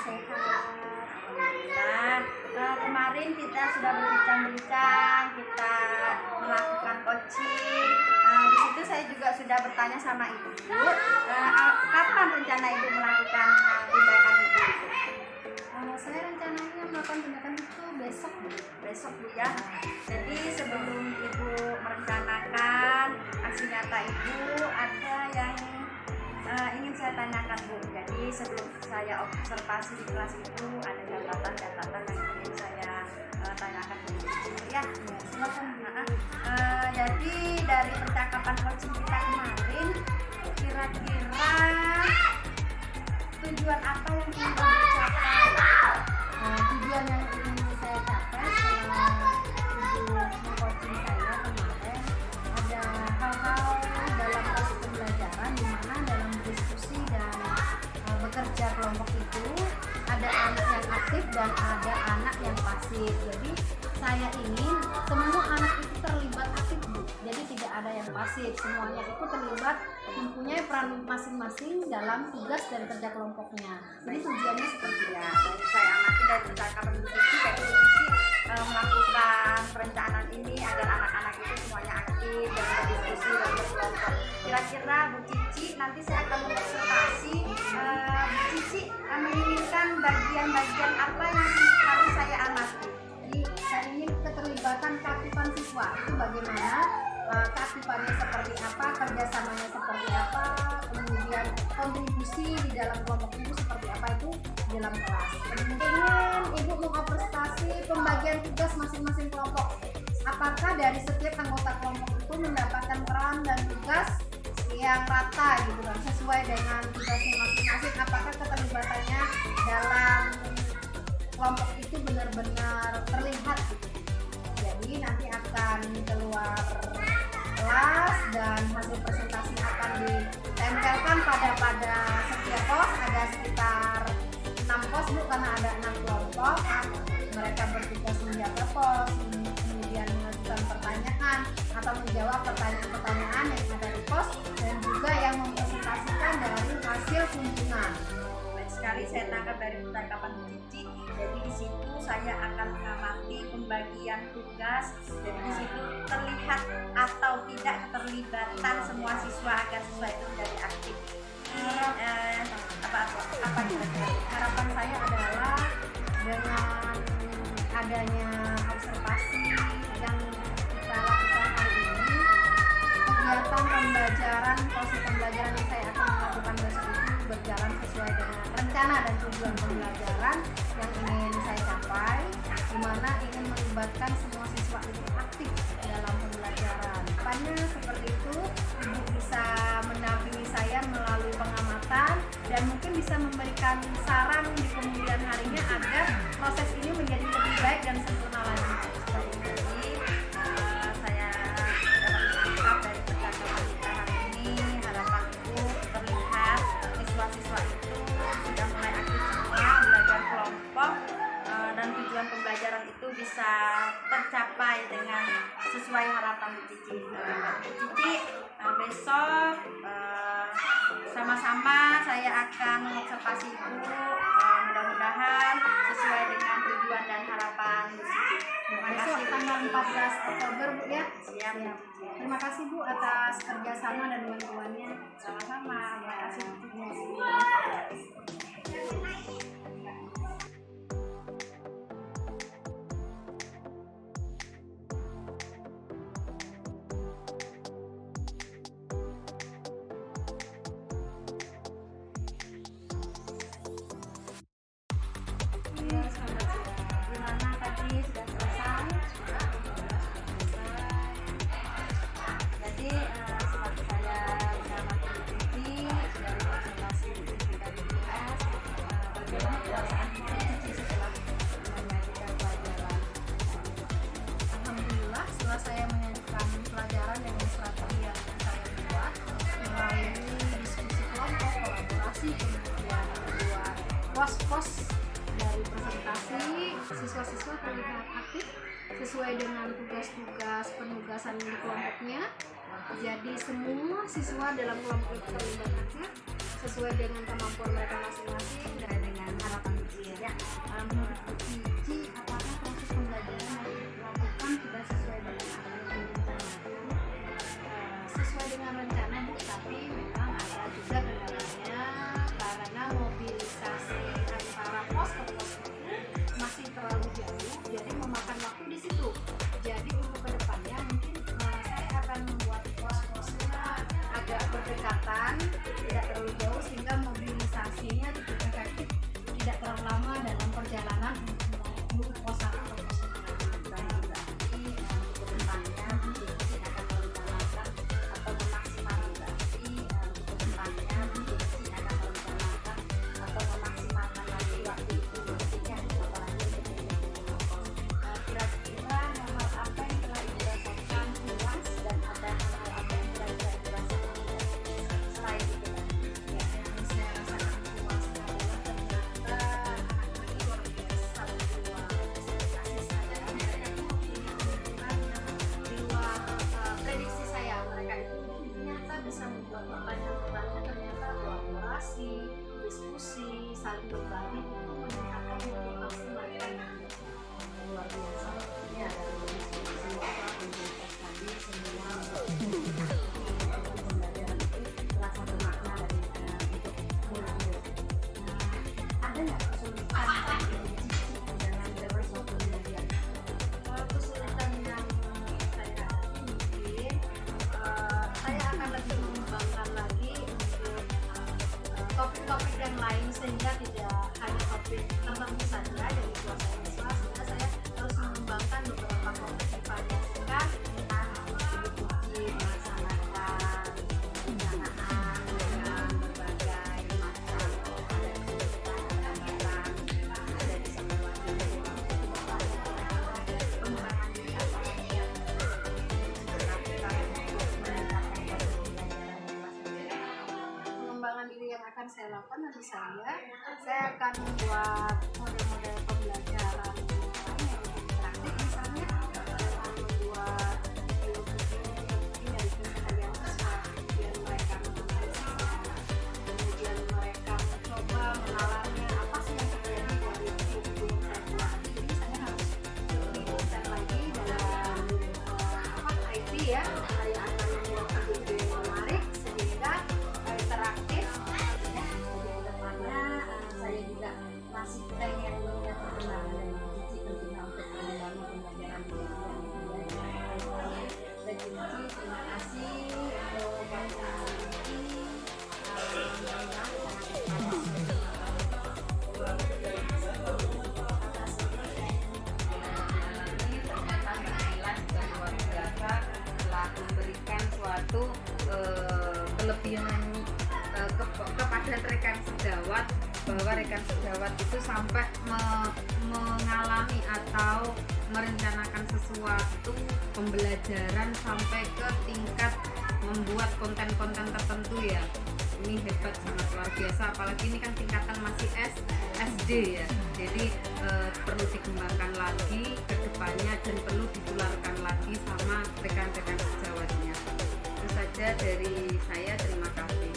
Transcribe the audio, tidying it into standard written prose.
sehat. Alhamdulillah. Kemarin kita sudah berbincang-bincang, kita melakukan coaching. Di situ saya juga sudah bertanya sama ibu, kapan rencana ibu melakukan tindakan itu? Saya rencananya melakukan tindakan itu besok Bu ya. Jadi sebelum ibu merencanakan aksi nyata ibu, ada yang ingin saya tanyakan Bu. Jadi sebelum saya observasi di kelas itu, ada catatan yang ingin saya tanyakan Bu. Ya, silakan. Jadi dari percakapan coaching kita kemarin, kira-kira tujuan apa yang ingin ibu capai? Tujuan yang ingin saya capai setelah ibu meng-coaching saya kemarin, ada hal-hal dalam proses pembelajaran di mana dalam diskusi dan bekerja kelompok itu ada anak yang aktif dan ada anak yang pasif. Jadi saya ingin semua anak itu terlibat aktif Bu. Jadi tidak ada yang pasif, semuanya itu terlibat mempunyai peran masing-masing dalam tugas dan kerja kelompoknya. Jadi tujuannya seperti ya. Saya amati dari percakapan Bu Cici, jadi Bu Cici melakukan perencanaan ini agar anak-anak itu semuanya aktif dan berdiskusi dan berkelompok. Kira-kira Bu Cici nanti saya akan mengobservasi Bu Cici menginginkan bagian-bagian apa yang harus saya amati. Jadi saya ingin keterlibatan keaktifan siswa itu bagaimana, keaktifannya seperti apa, kerjasamanya seperti apa, kemudian kontribusi di dalam kelompok itu seperti apa, itu di dalam kelas. Kemudian ibu mengobservasi pembagian tugas masing-masing kelompok. Apakah dari setiap anggota kelompok itu mendapatkan peran dan tugas yang rata gitu kan, sesuai dengan tugasnya masing-masing? Apakah keterlibatannya dalam kelompok itu benar-benar terlihat gitu. Jadi nanti akan keluar kelas dan hasil presentasi akan ditempelkan pada setiap pos. Ada sekitar 6 pos Bu, karena ada 6 kelompok. Mereka bertugas menjaga pos, kemudian mengajukan pertanyaan atau menjawab pertanyaan-pertanyaan yang ada di pos, dan juga yang mempresentasikan dari hasil kunjungan. Sekali saya tangkap dari percakapan Bu Cici. Jadi di situ saya akan mengamati pembagian tugas. Jadi di situ terlihat atau tidak keterlibatan semua siswa agar siswa itu menjadi aktif. Apa kira-kira? Harapan saya adalah dengan adanya observasi yang kita lakukan hari ini, kegiatan pembelajaran, proses pembelajaran yang saya akan lakukan besok itu berjalan sesuai dengan rencana dan tujuan pembelajaran yang ingin saya capai, di mana ingin melibatkan semua siswa itu aktif dalam pembelajaran. Depannya seperti itu, ibu bisa mendampingi saya melalui pengamatan dan mungkin bisa memberikan saran di kemudian harinya agar proses ini menjadi lebih baik dan sempurna lagi. Jadi saya menangkap dari percakapan kita hari ini, harapan ibu terlihat siswa-siswa itu sudah mulai aktif semua belajar kelompok, dan tujuan pembelajaran itu bisa tercapai dengan sesuai harapan Bu Cici. Bu Cici besok sama-sama saya akan mengobservasi ibu, mudah-mudahan sesuai dengan tujuan dan harapan Bu Cici. Terima kasih. Tanggal 14 Oktober Bu ya. Siap. Terima kasih Bu atas kerjasama dan bantuannya. Sama-sama. Terima kasih Bu Cici. Gimana tadi sudah selesai? Jadi seperti saya bersama Bu Cici dari observasi kita di kelas, bagaimana perasaan Bu Cici setelah menyajikan pelajaran? Alhamdulillah, setelah saya menyajikan pelajaran dengan strategi yang saya buat melalui diskusi kelompok, kolaborasi, kemudian membuat pos-pos dari presentasi, siswa-siswa terlihat aktif sesuai dengan tugas-tugas penugasan di kelompoknya. Jadi semua siswa dalam kelompok itu terlibat aktif sesuai dengan kemampuan mereka masing-masing dan dengan harapan diskusi, saling berbagi itu meningkatkan motivasi mereka yang luar biasa. Ya, dari diskusi komunitas tadi semua pembelajaran itu terasa bermakna dari untuk berlanjut. Ada nggak kesulitan dalam bersuatu pembelajaran? Kesulitan yang saya hadapi mungkin saya akan lebih mengembangkan lagi untuk topik-topik yang lain sehingga tidak hanya topik tertentu saja dari kelas siswa, sehingga saya harus mengembangkan beberapa topik variasikan Diikuti melaksanakan perencanaan dengan berbagai macam ada kesulitan, ada di sana lagi pengembangan diri apa yang dilakukan untuk meningkatkan pembelajaran pengembangan diri yang akan saya lakukan nanti saya akan membuat model-model pembelajaran yang lebih praktik, misalnya membuat filosofi dari keseharian siswa, kemudian mereka menganalisis, kemudian mereka mencoba mengalami apa sih yang terjadi dari film saya buat. Jadi saya harus lebih insan lagi dalam IT ya. Saya akan membuat video yang menarik sehingga interaktif. depannya saya juga masih pengen melihat perkembangan dari Cici tentunya untuk pengembangan pembelajaran dan Cici terima kasih untuk bantuan ini telah memberikan suatu kelebihan kepada rekan sejawat, bahwa rekan sejawat itu sampai mengalami atau merencanakan sesuatu pembelajaran sampai ke tingkat membuat konten-konten tertentu ya. Ini hebat, sangat luar biasa, apalagi ini kan tingkatan masih SD ya, jadi perlu dikembangkan lagi ke depannya dan perlu ditularkan lagi sama rekan-rekan sejawatnya. Itu saja dari saya, terima kasih.